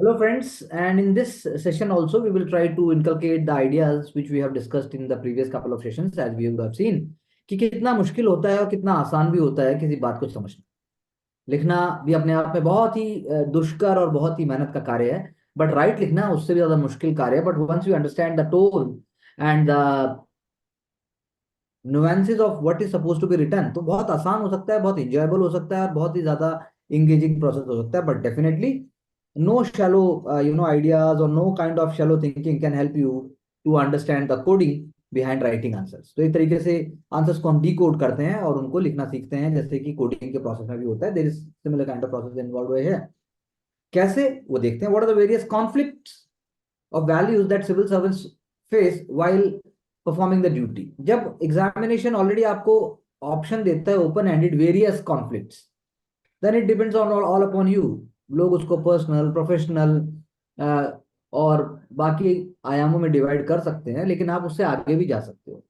Hello, friends, and in this session also we will try to inculcate the ideas which we have discussed in the previous couple of sessions as we have seen कि कितना मुश्किल होता है और कितना आसान भी होता है किसी बात को समझना। लिखना भी अपने आप में बहुत ही दुष्कर और बहुत ही मेहनत का कार्य है, बट राइट लिखना उससे भी ज्यादा मुश्किल कार्य है। But once you understand the tone and the nuances of what is suppose to be written, तो बहुत आसान हो सकता है, बहुत इंजॉयबल हो सकता है और बहुत ही ज्यादा इंगेजिंग प्रोसेस हो सकता है। But definitely no shallow ideas or no kind of shallow thinking can help you to understand the coding behind writing answers। तो एक तरीके से आंसर्स को हम डिकोड करते हैं और उनको लिखना सीखते हैं, जैसे कि कोडिंग के प्रोसेस में भी होता है। There is similar kind of process involve है। कैसे वो देखते हैं, what are the various conflicts of values that civil servants face while performing the duty। जब एग्जामिनेशन ऑलरेडी आपको ऑप्शन देता है open ended various conflicts, then it depends on all upon you. लोग उसको पर्सनल, प्रोफेशनल और बाकी आयामों में डिवाइड कर सकते हैं, लेकिन आप उससे आगे भी जा सकते हो।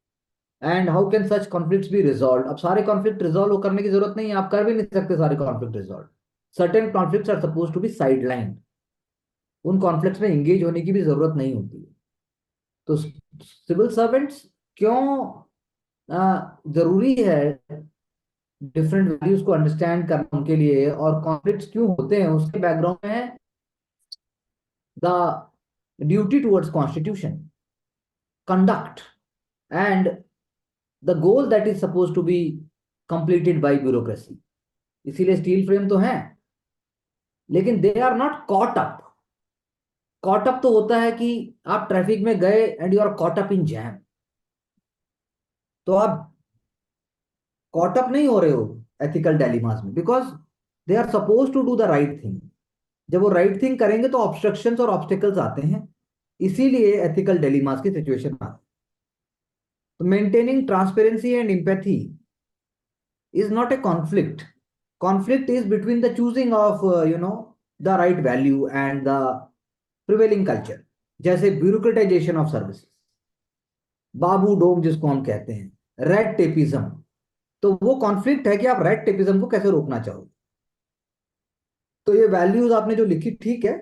And how can such conflicts be resolve? अब सारे कॉन्फ्लिक्ट रिजॉल्व करने की जरूरत नहीं है, आप कर भी नहीं सकते सारे conflict resolve. Certain conflicts are suppose to be sideline, उन कॉन्फ्लिक्ट्स में इंगेज होने की भी जरूरत नहीं होती है। तो सिविल सर्वेंट्स क्यों जरूरी है डिफरेंट वैल्यूज को अंडरस्टैंड करना उनके लिए, और कॉन्फ्लिक्ट्स क्यों होते हैं, उसके बैकग्राउंड में है the duty towards constitution, conduct and the goal that is suppose to be completed by bureaucracy. इसीलिए स्टील फ्रेम तो है, लेकिन they are not caught up. Caught up तो होता है कि आप ट्रैफिक में गए and you are caught up in jam, तो आप कॉट अप नहीं हो रहे हो एथिकल डायलेमास में, because they are suppose to do the right thing. जब वो राइट थिंग करेंगे तो ऑब्स्ट्रक्शंस और ऑब्स्टिकल्स आते हैं, इसीलिए एथिकल डायलेमास की सिचुएशन आती है। तो maintaining transparency and empathy is not a conflict. Conflict is between the choosing of the right value and the prevailing culture। जैसे ब्यूरोक्रेटाइजेशन ऑफ सर्विसेज, बाबू डोम जिसको हम कहते हैं, रेड टेपिज्म, तो वो कॉन्फ्लिक्ट है कि आप रेड टेपिज्म को कैसे रोकना चाहोगे। तो ये वैल्यूज आपने जो लिखी ठीक है।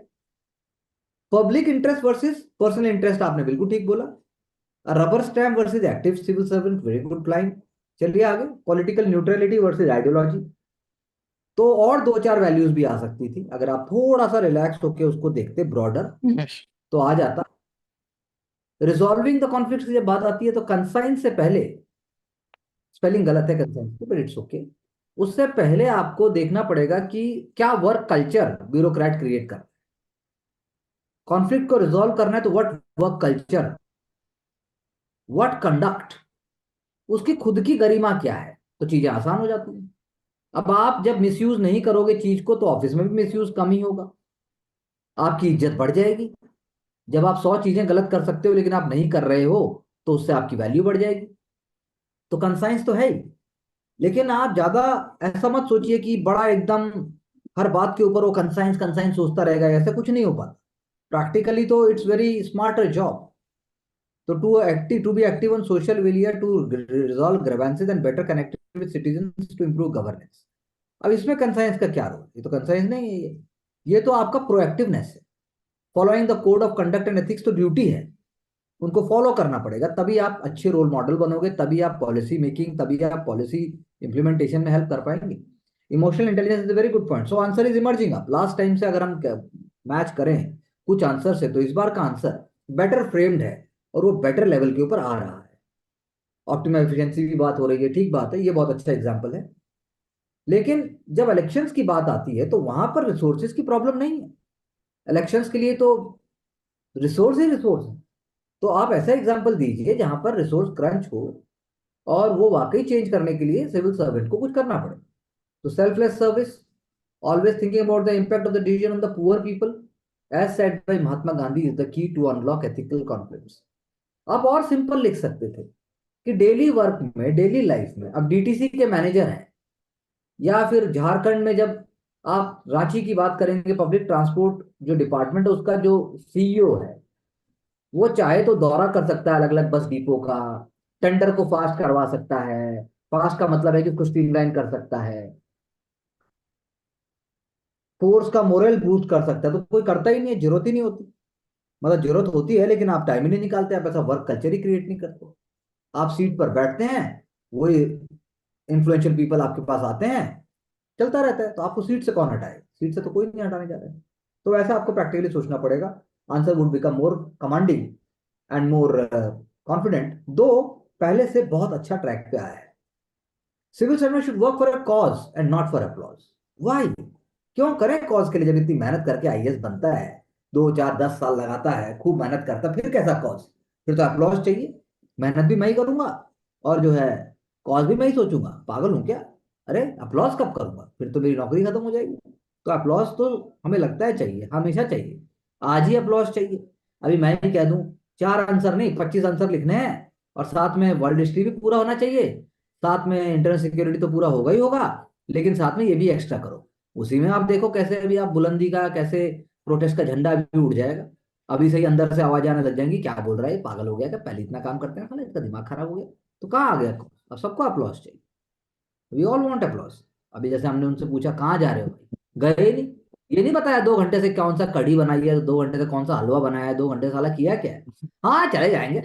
Public interest versus personal interest, आपने बिल्कुल ठीक बोला। Rubber stamp versus active civil servant, very good line. चलिए आगे, पॉलिटिकल न्यूट्रलिटी वर्सेस आइडियोलॉजी। तो और दो चार वैल्यूज भी आ सकती थी अगर आप थोड़ा सा रिलैक्स होकर उसको देखते ब्रॉडर, Yes. तो आ जाता। रिजॉल्विंग द कॉन्फ्लिक्ट की जब बात आती है तो कंसाइन से पहले, स्पेलिंग गलत है कंसाइन की, बट इट्स ओके, उससे पहले आपको देखना पड़ेगा कि क्या वर्क कल्चर ब्यूरोक्रेट क्रिएट कर। कॉन्फ्लिक्ट को रिजॉल्व करना है तो what work culture, what conduct, उसकी खुद की गरिमा क्या है, तो चीजें आसान हो जाती हैं। अब आप जब मिसयूज नहीं करोगे चीज को, तो ऑफिस में भी मिसयूज कम ही होगा, आपकी इज्जत बढ़ जाएगी। जब आप 100 चीजें गलत कर सकते हो लेकिन आप नहीं कर रहे हो, तो उससे आपकी वैल्यू बढ़ जाएगी। तो कंसाइंस तो है ही, लेकिन आप ज्यादा ऐसा मत सोचिए कि बड़ा एकदम हर बात के ऊपर वो कंसाइंस कंसाइंस सोचता रहेगा, ऐसा कुछ नहीं हो पाता। प्रैक्टिकली तो इट्स वेरी स्मार्टर जॉब। तो to be active on social media, to resolve grievances and better connected with citizens, to improve governance. अब इसमें कंसाइंस का क्या रोल? ये तो कंसाइंस नहीं है, ये तो आपका प्रोएक्टिवनेस है। Following the code of conduct and ethics तो ड्यूटी है, उनको फॉलो करना पड़ेगा, तभी आप अच्छे रोल मॉडल बनोगे, तभी आप पॉलिसी मेकिंग, तभी आप पॉलिसी इंप्लीमेंटेशन में हेल्प कर पाएंगे। Emotional intelligence is a very good point. So answer is emerging. आप लास्ट टाइम से अगर हम मैच करें कुछ आंसर से, तो इस बार का आंसर बेटर फ्रेम्ड है और वो बेटर लेवल के ऊपर आ रहा है। ऑप्टिमम एफिशिएंसी की बात हो रही है, ठीक बात है, ये बहुत अच्छा एग्जाम्पल है। लेकिन जब इलेक्शंस की बात आती है तो वहां पर रिसोर्सेज की प्रॉब्लम नहीं है। इलेक्शंस के लिए तो रिसोर्स ही रिसोर्स है। तो आप ऐसा एग्जाम्पल दीजिए जहां पर रिसोर्स क्रंच हो और वो वाकई चेंज करने के लिए सिविल सर्वेंट को कुछ करना पड़े। तो selfless service, always thinking about the impact of the decision on the poor people, as said by Mahatma Gandhi, is the key to unlock ethical conflicts. आप और सिंपल लिख सकते थे कि डेली वर्क में, डेली लाइफ में, अब डीटीसी के मैनेजर हैं, या फिर झारखंड में जब आप रांची की बात करेंगे, पब्लिक ट्रांसपोर्ट जो डिपार्टमेंट है उसका जो सीईओ है, वो चाहे तो दौरा कर सकता है अलग अलग बस डिपो का, टेंडर को फास्ट करवा सकता है। फास्ट का मतलब है कि उसको स्ट्रीमलाइन कर सकता है। फोर्स का मोरल बूस्ट कर सकता है, तो कोई करता ही नहीं है, जरूरत ही नहीं होती। मतलब जरूरत होती है लेकिन आप टाइम ही नहीं निकालते, आप ऐसा वर्क कल्चर ही क्रिएट नहीं करते। आप सीट पर बैठते हैं, वही इन्फ्लुएंशियल पीपल आपके पास आते हैं, चलता रहता है, तो आपको सीट से कौन हटाए? सीट से तो कोई नहीं हटाने जा रहा है। तो वैसा आपको प्रैक्टिकली सोचना पड़ेगा। Answer would become more commanding and more confident, though पहले से बहुत अच्छा ट्रैक पे आया है। Civil servant should work for a cause and not for applause. Why? क्यों करें कॉज के लिए? जब इतनी मेहनत करके आईएएस बनता है, 2 4 10 साल लगाता है, खूब मेहनत करता है, फिर कैसा कॉज? फिर तो अप्लॉज चाहिए। मेहनत भी मैं ही करूंगा और जो है कॉज भी मैं ही सोचूंगा, पागल हूं क्या? अरे अप्लॉज कब करूंगा? फिर तो मेरी नौकरी खत्म हो जाएगी। तो अप्लॉज तो हमें लगता है चाहिए, हमेशा चाहिए। आज ही अप्लॉज चाहिए। अभी मैं ही कह दूं 4 आंसर नहीं 25 आंसर लिखने हैं, और साथ में वर्ल्ड हिस्ट्री भी पूरा होना चाहिए, साथ में इंटरनल सिक्योरिटी तो पूरा होगा ही होगा, लेकिन साथ में ये भी एक्स्ट्रा करो। उसी में आप देखो कैसे अभी आप बुलंदी का, कैसे प्रोटेस्ट का झंडा भी उड़ जाएगा। अभी से ही अंदर से आवाज आने लग जाएंगी, क्या बोल रहा है ये, पागल हो गया क्या? पहले इतना काम करते हैं साला, इसका दिमाग खराब हो गया। तो कहाँ आ गया? अब सबको अप्लॉज चाहिए। We all want applause. अभी जैसे हमने उनसे पूछा कहाँ जा रहे हो भाई, गए ही नहीं। ये नहीं बताया 2 घंटे से कौन सा कढ़ी बनाई है, 2 घंटे से कौन सा हलवा बनाया है, 2 घंटे से साला किया क्या है। हाँ चले जाएंगे।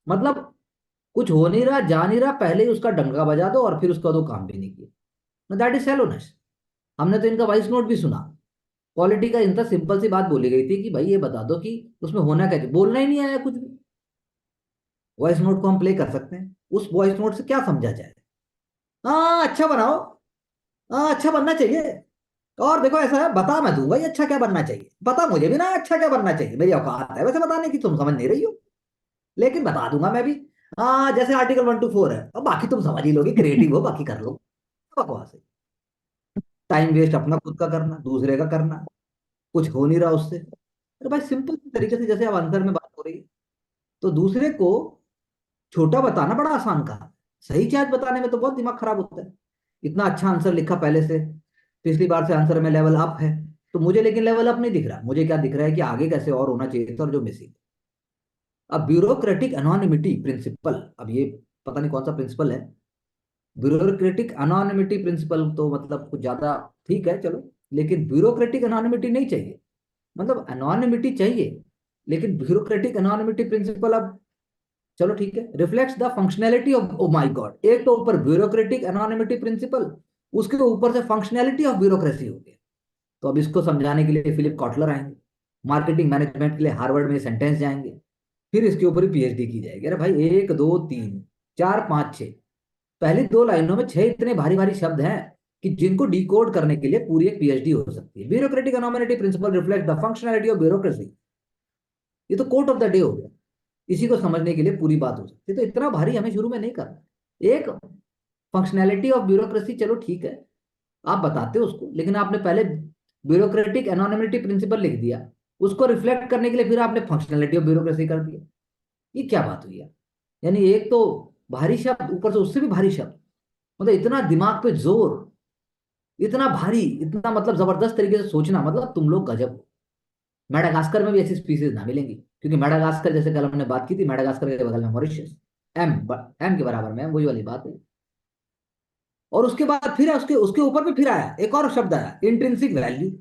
मतलब कुछ हो नहीं रहा, जा नहीं रहा, पहले ही उसका डंका बजा दो और फिर उसका दो काम भी नहीं किया। That is selflessness. हमने तो इनका वॉइस नोट भी सुना। पॉलिटी का इनका सिंपल सी बात बोली गई थी कि भाई ये बता दो कि उसमें होना क्या चाहिए, बोलना ही नहीं आया कुछ भी। वॉइस नोट को हम प्ले कर सकते हैं, उस वॉइस नोट से क्या समझा जाए? हाँ अच्छा बनाओ, हाँ अच्छा बनना चाहिए। और देखो ऐसा है, बता मैं दूंगा ये अच्छा क्या बनना चाहिए, बता मुझे भी ना अच्छा क्या बनना चाहिए, मेरी औकात है वैसे बताने की, तुम समझ नहीं रही हो, लेकिन बता दूंगा मैं भी। हाँ जैसे आर्टिकल 1 to 4 है, और बाकी तुम समझ ही लोगे, क्रिएटिव हो बाकी कर लो। बकवास है। टाइम वेस्ट अपना खुद का करना, दूसरे का करना, कुछ हो नहीं रहा उससे। अरे भाई सिंपल तरीके से, जैसे अब आंसर में बात हो रही है, तो दूसरे को छोटा बताना बड़ा आसान कहा, सही चीज बताने में तो बहुत दिमाग खराब होता है। इतना अच्छा आंसर लिखा पहले से, पिछली बार से आंसर में लेवल अप है, तो मुझे लेकिन लेवल अप नहीं दिख रहा, मुझे क्या दिख रहा है कि आगे कैसे और होना चाहिए था और जो मिसिंग। अब ब्यूरोक्रेटिक एनोनिमिटी प्रिंसिपल, अब ये पता नहीं कौन सा प्रिंसिपल है। ब्यूरोक्रेटिक एनोनिमिटी प्रिंसिपल तो मतलब कुछ ज्यादा ठीक है चलो, लेकिन ब्यूरोक्रेटिक एनोनिमिटी नहीं चाहिए। मतलब एनोनिमिटी चाहिए, लेकिन ब्यूरोक्रेटिक एनोनिमिटी प्रिंसिपल अब चलो ठीक है, reflects the functionality of, O my God, एक तो ऊपर ब्यूरोक्रेटिक एनोनिमिटी प्रिंसिपल, उसके ऊपर से फंक्शनैलिटी ऑफ ब्यूरोक्रेसी हो गया। तो अब इसको समझाने के लिए फिलिप कॉटलर आएंगे, मार्केटिंग मैनेजमेंट के लिए हार्वर्ड में सेंटेंस जाएंगे, फिर इसके ऊपर ही पीएचडी की जाएगी। अरे भाई 1 2 3 4 5 6, पहली 2 लाइनों में 6 इतने भारी भारी शब्द हैं कि जिनको डिकोड करने के लिए पूरी एक पीएचडी हो सकती है। Bureaucratic anonymity principle reflect the functionality of bureaucracy, ये तो कोट ऑफ द डे हो गया। इसी को समझने के लिए पूरी बात हो सकती है, तो इतना भारी हमें शुरू में नहीं करना। एक फंक्शनैलिटी ऑफ ब्यूरोक्रेसी चलो ठीक है, आप बताते हो उसको, लेकिन आपने पहले ब्यूरोक्रेटिक एनोनिमिटी प्रिंसिपल लिख दिया, उसको रिफ्लेक्ट करने के लिए फिर आपने फंक्शनैलिटी ऑफ ब्यूरोक्रेसी कर दिया। ये क्या बात हुई यार? यानी एक तो भारी शब्द, ऊपर से उससे भी भारी शब्द, मतलब इतना दिमाग पे जोर, इतना भारी, इतना मतलब जबरदस्त तरीके से सोचना, मतलब तुम लोग गजब हो। मेडागास्कर में भी ऐसी स्पीसीज ना मिलेंगी, क्योंकि मेडागास्कर जैसे कल हमने बात की थी, मेडागास्कर के बगल में मॉरिशस, एम एम के बराबर में है, वही वाली बात है। और उसके बाद फिर उसके उसके ऊपर भी फिर आया एक और शब्द आया, इंट्रिंसिक वैल्यू।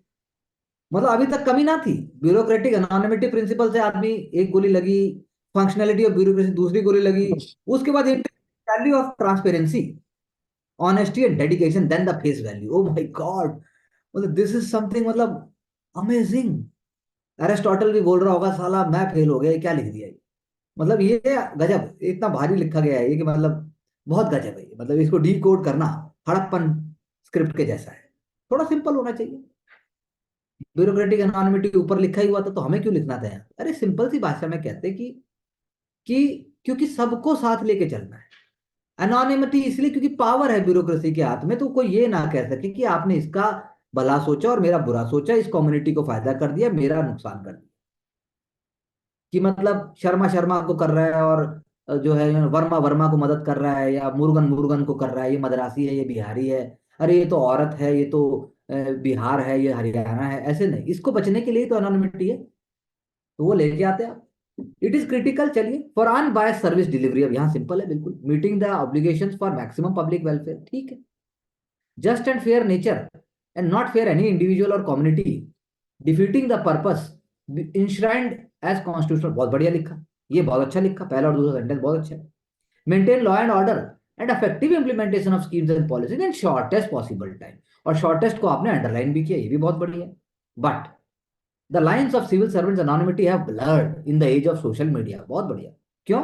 मतलब अभी तक कमी ना थी, ब्यूरोक्रेटिक एनोनिमिटी प्रिंसिपल से आदमी, एक गोली लगी, फंक्शनैलिटी ऑफ ब्यूरोक्रेसी दूसरी गोली लगी, उसके बाद value of transparency, honesty and dedication, then the face value. Oh my god, मतलब दिस इज समथिंग, मतलब अमेजिंग। एरिस्टोटल भी बोल रहा होगा साला मैं फेल हो गया, ये क्या लिख दिया ये। मतलब ये गजब, इतना भारी लिखा गया है ये कि मतलब बहुत गजब है ये। मतलब इसको डी कोड करना हड़प्पन स्क्रिप्ट के जैसा है। थोड़ा सिंपल होना चाहिए। ब्यूरोक्रेटिक एनोनिमिटी ऊपर लिखा ही हुआ था, तो हमें क्यों लिखना था यार? अरे सिंपल सी भाषा में कहते कि क्योंकि सबको साथ लेके चलना है। एनोनिमिटी इसलिए क्योंकि पावर है ब्यूरोक्रेसी के हाथ में, तो कोई ये ना कह सके कि आपने इसका भला सोचा और मेरा बुरा सोचा, इस कम्युनिटी को फायदा कर दिया, मेरा नुकसान कर दिया। कि मतलब शर्मा शर्मा को कर रहा है और जो है वर्मा वर्मा को मदद कर रहा है, या मुर्गन मुर्गन को कर रहा है, ये मद्रासी है ये बिहारी है, अरे ये तो औरत है ये तो बिहार है ये हरियाणा है, ऐसे नहीं। इसको बचने के लिए तो अनोनिमिटी है, तो वो लेके आते हैं आप। इट इज क्रिटिकल, चलिए, फॉर अनबायस्ड सर्विस डिलीवरी, अब यहाँ सिंपल है बिल्कुल, meeting the obligations for maximum public welfare, ठीक है। Just and fair nature, and not fair any individual or community, defeating the purpose enshrined as constitutional. बहुत बढ़िया लिखा, ये बहुत अच्छा लिखा, पहला और दूसरा सेंटेंस बहुत अच्छा है। Maintain law and order and effective implementation of schemes and policies in shortest possible time. और शॉर्टेस्ट को आपने अंडरलाइन भी किया, ये भी बहुत बढ़िया है। But the lines of civil servants anonymity have blurred in the age of social media. बहुत बढ़िया। क्यों?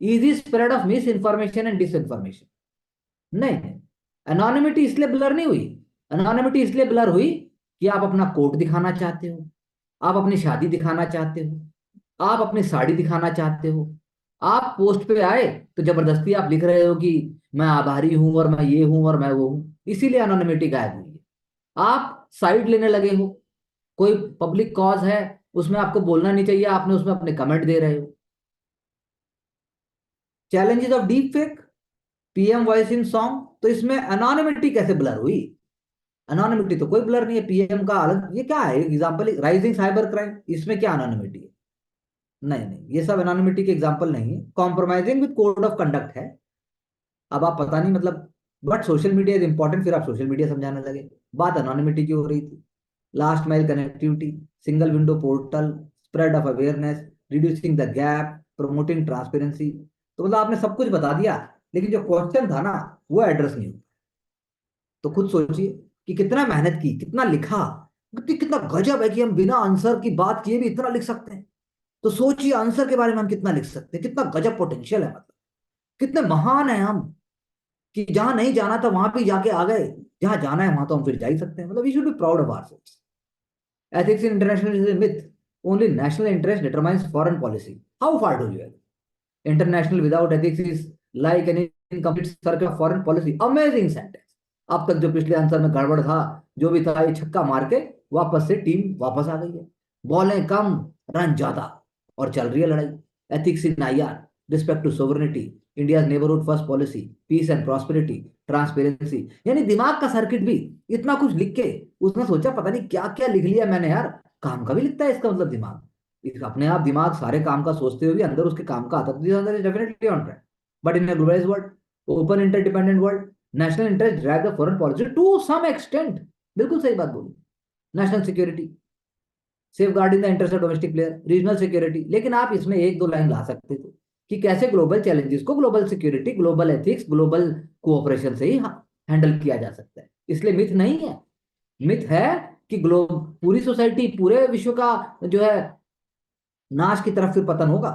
Easy spread of misinformation and disinformation. नहीं नहीं, एनोनिमिटी इसलिए ब्लर नहीं हुई। एनोनिमिटी इसलिए ब्लर हुई कि आप अपना कोट दिखाना चाहते हो, आप अपनी शादी दिखाना चाहते हो, आप अपनी साड़ी दिखाना चाहते हो, आप पोस्ट पे आए तो जबरदस्ती आप लिख रहे हो कि मैं आभारी हूं और मैं ये हूं और मैं वो हूं, इसीलिए एनोनिमिटी गायब हुई है। आप साइड लेने लगे हो, कोई पब्लिक कॉज है, उसमें आपको बोलना नहीं चाहिए, आपने उसमें अपने कमेंट दे रहे हो। Challenges of deep fake, PM voice in song, तो इसमें एनोनिमिटी कैसे ब्लर हुई? एनोनिमिटी तो कोई ब्लर नहीं है, पीएम का अलग, ये क्या है एग्जांपल, राइजिंग साइबर क्राइम, इसमें क्या एनोनिमिटी है? नहीं नहीं, ये सब एनोनिमिटी के एग्जांपल नहीं है। Compromising with code of conduct है। अब आप पता नहीं मतलब, but social media is important, फिर आप सोशल मीडिया समझाने लगे। बात एनोनिमिटी की हो रही थी। Last mile connectivity, single window portal, spread of awareness, reducing the gap, promoting transparency. तो मतलब आपने सब कुछ बता दिया, लेकिन जो क्वेश्चन था ना, वो एड्रेस नहीं हुआ। तो खुद सोचिए कि कितना मेहनत की, कितना लिखा, कितना गजब है कि हम बिना आंसर की बात किए भी इतना लिख सकते हैं। तो सोचिए आंसर के बारे में हम कितना लिख सकते हैं, कितना गजब पोटेंशियल है, मतलब कितने महान है हम, कि जहां नहीं जाना था वहां भी जाके आ गए, जहां जाना है वहां तो हम फिर जा ही सकते हैं। मतलब we should be proud of ourselves. Ethics in international is a myth. Only national interest determines foreign policy. How far do you agree? International without ethics is like an incomplete circle of foreign policy. Amazing sentence. अब तक जो पिछले answer में गड़बड़ था, जो भी था, ये छक्का मार के वापस से टीम वापस आ गई है। बॉलें कम, रन ज्यादा, और चल रही है लड़ाई। Ethics in IR, respect to sovereignty, India neighbourhood first policy, peace and prosperity, transparency. यानी दिमाग का सर्किट भी इतना कुछ लिख के उसने सोचा पता नहीं क्या क्या लिख लिया मैंने यार। काम का भी लिखता है इसका मतलब दिमाग। अपने आप दिमाग सारे काम का सोचते हुए भी अंदर उसके काम का आता है, definitely on track. But in globalised world, open interdependent world, national interest drive the foreign policy to some extent. बिल्कुल सही बात बोली। National security, safeguarding the interest of domestic player, regional security. लेकिन आप इसमें एक दो लाइन ला सकते थे कि कैसे ग्लोबल चैलेंजेस को global security, global ethics, global cooperation से ही हैंडल किया जा सकता है। इसलिए मिथ नहीं है। मिथ है कि ग्लोब, पूरी सोसाइटी, पूरे विश्व का जो है नाश की तरफ फिर पतन होगा।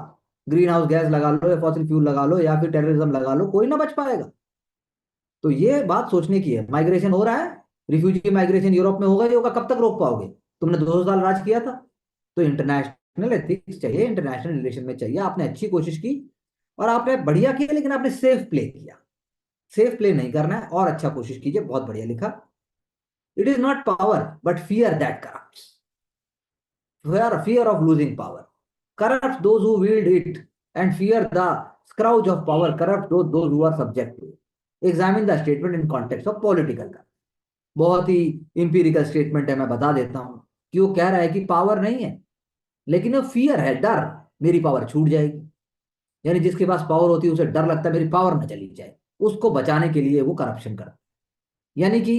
ग्रीन हाउस गैस लगा लो या फॉसिल फ्यूल लगा लो या फिर टेररिज्म लगा लो, कोई ना बच पाएगा। तो ये बात सोचने की है। माइग्रेशन हो रहा है, रिफ्यूजी माइग्रेशन यूरोप में होगा ही होगा, कब तक रोक पाओगे? तुमने 200 साल राज किया था। तो इंटरनेशनल एथिक्स चाहिए, इंटरनेशनल रिलेशन में चाहिए। आपने अच्छी कोशिश की और आपने बढ़िया किया, लेकिन आपने सेफ प्ले किया। सेफ प्ले नहीं करना है, और अच्छा कोशिश कीजिए। बहुत बढ़िया लिखा। It is not power but fear that corrupts. Fear of losing power corrupts those who wield it, and fear the scourge of power corrupts those who are subject to it. Examine the statement in context of political का। बहुत ही empirical statement है, मैं बता देता हूं कि वो कह रहा है कि पावर नहीं है, लेकिन वो फियर है, डर, मेरी पावर छूट जाएगी। यानी जिसके पास पावर होती है उसे डर लगता है मेरी पावर ना चली जाए, उसको बचाने के लिए वो करप्शन करता है। यानी कि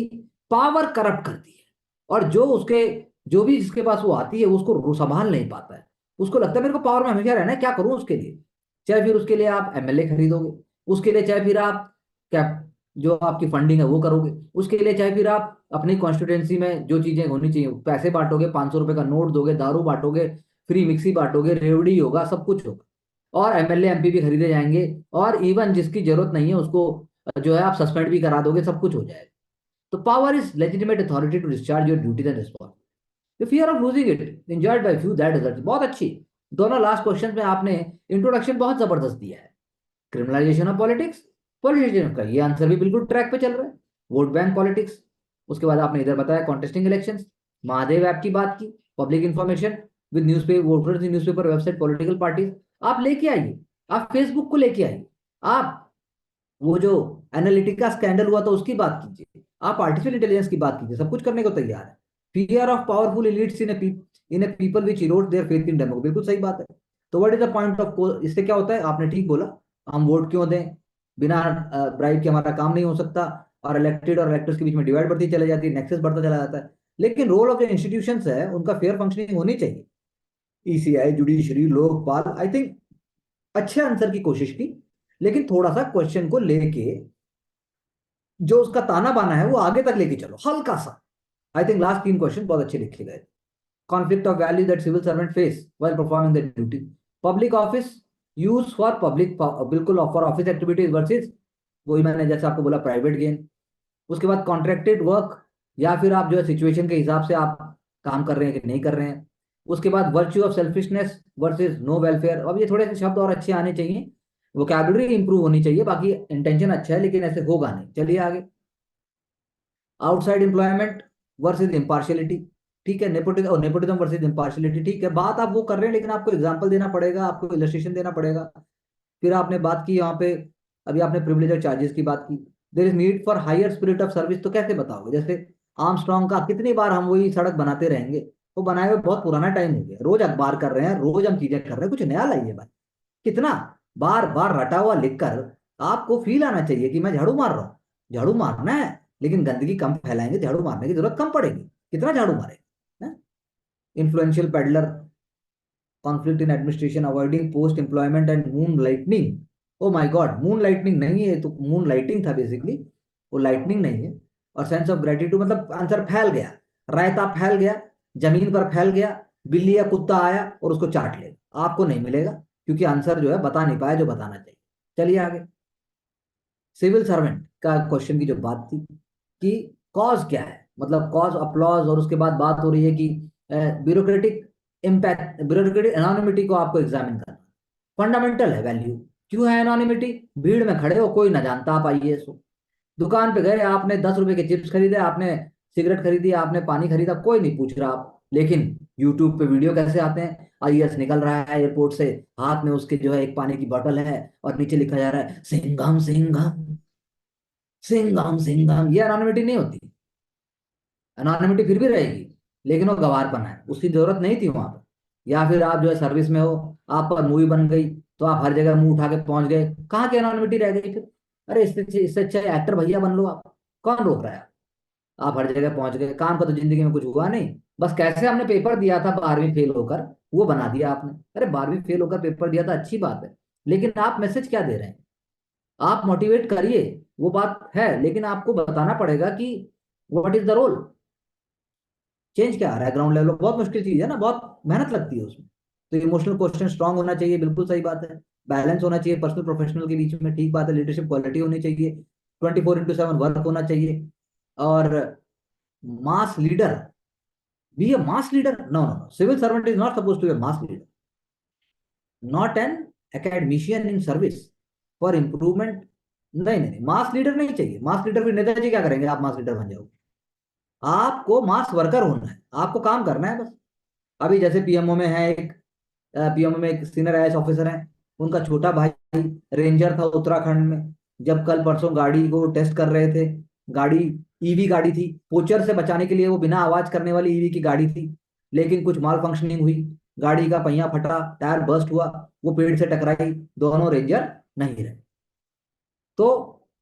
पावर करप्ट करती है, और जो उसके, जो भी जिसके पास वो आती है उसको संभाल नहीं पाता है। उसको लगता है मेरे को पावर में हमेशा रहना है, क्या करूं उसके लिए? चाहे फिर उसके लिए आप एमएलए खरीदोगे, उसके लिए चाहे फिर आप क्या, जो आपकी फंडिंग है वो करोगे, उसके लिए चाहे फिर आप अपनी कॉन्स्टिट्यूएंसी में जो चीजें होनी चाहिए, पैसे बांटोगे, 500 रुपए का नोट दोगे, दारू बांटोगे, फ्री मिक्सी बांटोगे, रेवड़ी होगा, सब कुछ होगा, और एमएलए एमपी भी खरीदे जाएंगे, और इवन जिसकी जरूरत नहीं है उसको जो है आप सस्पेंड भी करा दोगे, सब कुछ हो जाएगा। तो power is legitimate authority to discharge your duties and responsibilities. The fear of losing it, enjoyed by few, that is बहुत अच्छी। दोनों लास्ट क्वेश्चन में आपने इंट्रोडक्शन बहुत जबरदस्त दिया है। क्रिमिनलाइजेशन ऑफ पॉलिटिक्स, पॉलिटिशियन का ये आंसर भी बिल्कुल ट्रैक पे चल रहा है। वोट बैंक पॉलिटिक्स, उसके बाद आपने इधर बताया कॉन्टेस्टिंग इलेक्शंस, महादेव ऐप की बात की, public information with newspaper, voters in newspaper, website, political parties. आप लेके आइए, आप फेसबुक को लेके आइए, आप वो जो एनालिटिका स्कैंडल हुआ था उसकी बात कीजिए, आप आर्टिफिशियल इंटेलिजेंस की बात कीजिए, सब कुछ करने को तैयार है। Fear of powerful elites in A people which Erode their faith in democracy, बिल्कुल सही बात है। तो what is the point of, इससे क्या होता है? आपने ठीक बोला, हम वोट क्यों दें, बिना ब्राइब के हमारा काम नहीं हो सकता, और इलेक्टेड और इलेक्टर्स के बीच में डिवाइड बढ़ती चली जाती है, नेक्सस बढ़ता चला जाता है। लेकिन रोल ऑफ जो इंस्टीट्यूशंस है उनका फेयर फंक्शनिंग होनी चाहिए। ECI, judiciary, Lokpal, I think अच्छे आंसर की कोशिश की, लेकिन थोड़ा सा क्वेश्चन को लेके जो उसका ताना बाना है वो आगे तक लेके चलो हल्का सा। आई थिंक लास्ट 3 क्वेश्चन बहुत अच्छे लिखे गए। Conflict of value that civil servant face while performing their duty, public office use for public, बिल्कुल फॉर ऑफिस एक्टिविटीज वर्सेज, वही मैंने जैसे आपको बोला प्राइवेट गेन। उसके बाद कॉन्ट्रैक्टेड वर्क, या फिर आप जो है सिचुएशन के हिसाब से आप काम कर रहे हैं कि नहीं कर रहे हैं। उसके बाद virtue of selfishness versus no welfare. अब ये थोड़े से शब्द और अच्छे आने चाहिए, वोकैबुलरी इंप्रूव होनी चाहिए, बाकी इंटेंशन अच्छा है लेकिन ऐसे होगा नहीं। चलिए आगे। आउटसाइड एम्प्लॉयमेंट वर्सेज इम्पार्शियलिटी, ठीक है। नेपोटिज्म और नेपोटिज्म वर्सेज इम्पार्शियलिटी, ठीक है। बात आप वो कर रहे हैं लेकिन आपको एग्जांपल देना पड़ेगा, आपको इलस्ट्रेशन देना पड़ेगा। फिर आपने बात की यहाँ पे, अभी आपने प्रिविलेज और चार्जेस की बात की। There is need for higher spirit of service, तो कैसे बताओगे? जैसे आर्मस्ट्रांग का, कितनी बार हम वही सड़क बनाते रहेंगे? वो बनाए हुए बहुत पुराना टाइम हो गया, रोज अखबार कर रहे हैं, रोज हम चीजें कर रहे हैं, कुछ नया लाइए भाई। कितना बार बार रटा हुआ लिखकर आपको फील आना चाहिए कि मैं झाड़ू मार रहा हूँ। झाड़ू मारना है लेकिन गंदगी कम फैलाएंगे, झाड़ू मारने की जरूरत कम पड़ेगी। कितना झाड़ू मारेंगे? Influential peddler, conflict in administration, avoiding post employment and moon lightning. O my God, moon lightning नहीं है तो मून लाइटिंग था बेसिकली, वो लाइटनिंग नहीं है। और सेंस ऑफ ग्रेटिट्यूड, मतलब आंसर फैल गया, रायता फैल गया, जमीन पर फैल गया, बिल्ली या कुत्ता आया और उसको चाट ले, आपको नहीं मिलेगा क्योंकि आंसर जो है बता नहीं पाया जो बताना चाहिए। चलिए आगे। सिविल सर्वेंट का क्वेश्चन की जो बात थी कि कॉज क्या है, मतलब कॉज अप्लॉज, और उसके बाद बात हो रही है कि ब्यूरोक्रेटिक इम्पैक्ट, ब्यूरोक्रेटिक एनोनिमिटी को आपको एग्जामिन करना। फंडामेंटल है वैल्यू। क्यों है एनोनिमिटी? भीड़ में खड़े हो, कोई ना जानता आप आईएएस हो। दुकान पे गए, आपने 10 रुपए के चिप्स खरीदे, आपने सिगरेट खरीदी, आपने पानी खरीदा, कोई नहीं पूछ रहा आप। लेकिन यूट्यूब पे वीडियो कैसे आते हैं, आईएएस निकल रहा है एयरपोर्ट से, हाथ में उसके जो है एक पानी की बोतल है और नीचे लिखा जा रहा है सिंघम सिंघम सिंघम सिंघम। ये एनोनिमिटी नहीं होती। एनोनिमिटी फिर भी रहेगी लेकिन वो गवारपना है, उसकी जरूरत नहीं थी वहां पर। या फिर आप जो है सर्विस में हो, आप पर मूवी बन गई तो आप हर जगह मुंह उठा के पहुंच गए, कहाँ की एनोनिमिटी रह गई फिर? अरे इससे अच्छा एक्टर भैया बन लो आप, कौन रोक रहा है? आप हर जगह पहुंच गए, काम का तो जिंदगी में कुछ हुआ नहीं, बस कैसे हमने पेपर दिया था 12वीं फेल होकर वो बना दिया आपने। अरे 12वीं फेल होकर पेपर दिया था अच्छी बात है, लेकिन आप मैसेज क्या दे रहे हैं? आप मोटिवेट करिए, वो बात है, लेकिन आपको बताना पड़ेगा कि what is the role, change क्या आ रहा है ग्राउंड लेवल पर। बहुत मुश्किल चीज है ना, बहुत मेहनत लगती है उसमें। तो इमोशनल क्वेश्चन स्ट्रांग होना चाहिए, बिल्कुल सही बात है। बैलेंस होना चाहिए पर्सनल प्रोफेशनल के बीच में, ठीक बात है। लीडरशिप क्वालिटी होनी चाहिए, 24x7 वर्क होना चाहिए। और mass leader, be a mass leader, no no no, civil servant is not suppose to be mass leader, not an academician in service for improvement. नहीं नहीं नहीं, मास लीडर नहीं चाहिए। मास लीडर फिर नेताजी क्या करेंगे? आप मास लीडर बन जाओगे? आपको मास वर्कर होना है, आपको काम करना है बस। अभी जैसे पीएमओ में है एक, पीएमओ में एक सीनियर आईएएस ऑफिसर है, उनका छोटा भाई रेंजर था उत्तराखंड में। जब कल परसों गाड़ी को टेस्ट कर रहे थे, गाड़ी ईवी गाड़ी थी, पोचर से बचाने के लिए वो बिना आवाज करने वाली ईवी की गाड़ी थी, लेकिन कुछ माल फंक्शनिंग हुई, गाड़ी का पहिया फटा, टायर बर्स्ट हुआ, वो पेड़ से टकराई, दोनों रेंजर नहीं रहे। तो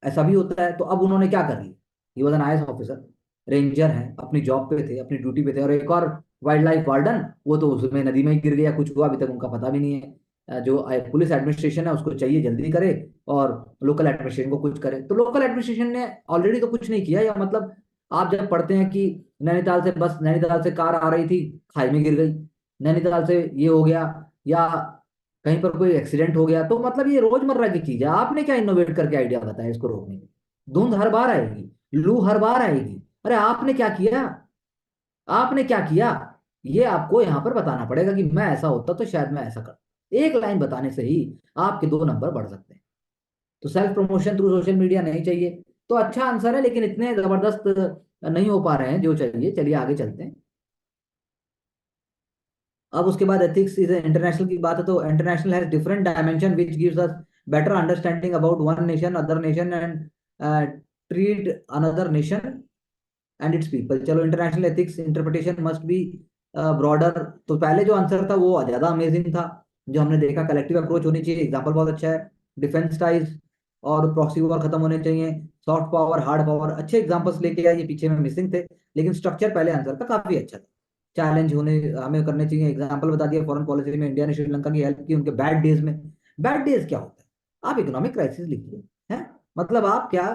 ऐसा भी होता है। तो अब उन्होंने क्या कर लिया, he was an IAS officer, ranger हैं, अपनी जॉब पे थे, अपनी ड्यूटी पे थे, और एक और वाइल्ड लाइफ वार्डन, वो तो उसमें नदी में ही गिर गया, कुछ हुआ अभी तक उनका पता भी नहीं है। जो पुलिस एडमिनिस्ट्रेशन है उसको चाहिए जल्दी करे और लोकल एडमिनिस्ट्रेशन को कुछ करे। तो लोकल एडमिनिस्ट्रेशन ने ऑलरेडी तो कुछ नहीं किया, या मतलब आप जब पढ़ते हैं कि नैनीताल से कार आ रही थी, खाई में गिर गई, नैनीताल से ये हो गया, या कहीं पर कोई एक्सीडेंट हो गया, तो मतलब ये रोजमर्रा की चीज है। आपने क्या इनोवेट करके आइडिया बताया इसको रोकने की? धुंध हर बार आएगी, लू हर बार आएगी, अरे आपने क्या किया? आपने क्या किया? ये आपको यहां पर बताना पड़ेगा कि मैं ऐसा होता तो शायद मैं ऐसा कर। एक लाइन बताने से ही आपके 2 नंबर बढ़ सकते हैं। तो self promotion through social media नहीं चाहिए, तो अच्छा आंसर है, लेकिन इतने जबरदस्त नहीं हो पा रहे हैं जो चाहिए। चलिए आगे चलते हैं। अब उसके बाद एथिक्स इज इंटरनेशनल की बात है, तो international has different dimension which gives us better understanding about one nation, other nation, and treat another nation and its people. चलो, international ethics interpretation must be broader. तो पहले जो आंसर था वो ज्यादा अमेजिंग था, जो हमने देखा कलेक्टिव अप्रोच होनी चाहिए, एग्जाम्पल बहुत अच्छा है। डिफेंस टाइज और प्रॉक्सी वॉर खत्म होने चाहिए, सॉफ्ट पावर, हार्ड पावर, अच्छे एग्जांपल्स लेके आए, ये पीछे में मिसिंग थे, लेकिन स्ट्रक्चर पहले आंसर का काफी अच्छा था। चैलेंज होने हमें करने चाहिए, एग्जांपल बता दिया, फॉरेन पॉलिसी में इंडिया ने श्रीलंका की हेल्प की उनके बैड डेज में। बैड डेज क्या होता है? आप इकोनॉमिक क्राइसिस लिखिए, है मतलब आप क्या,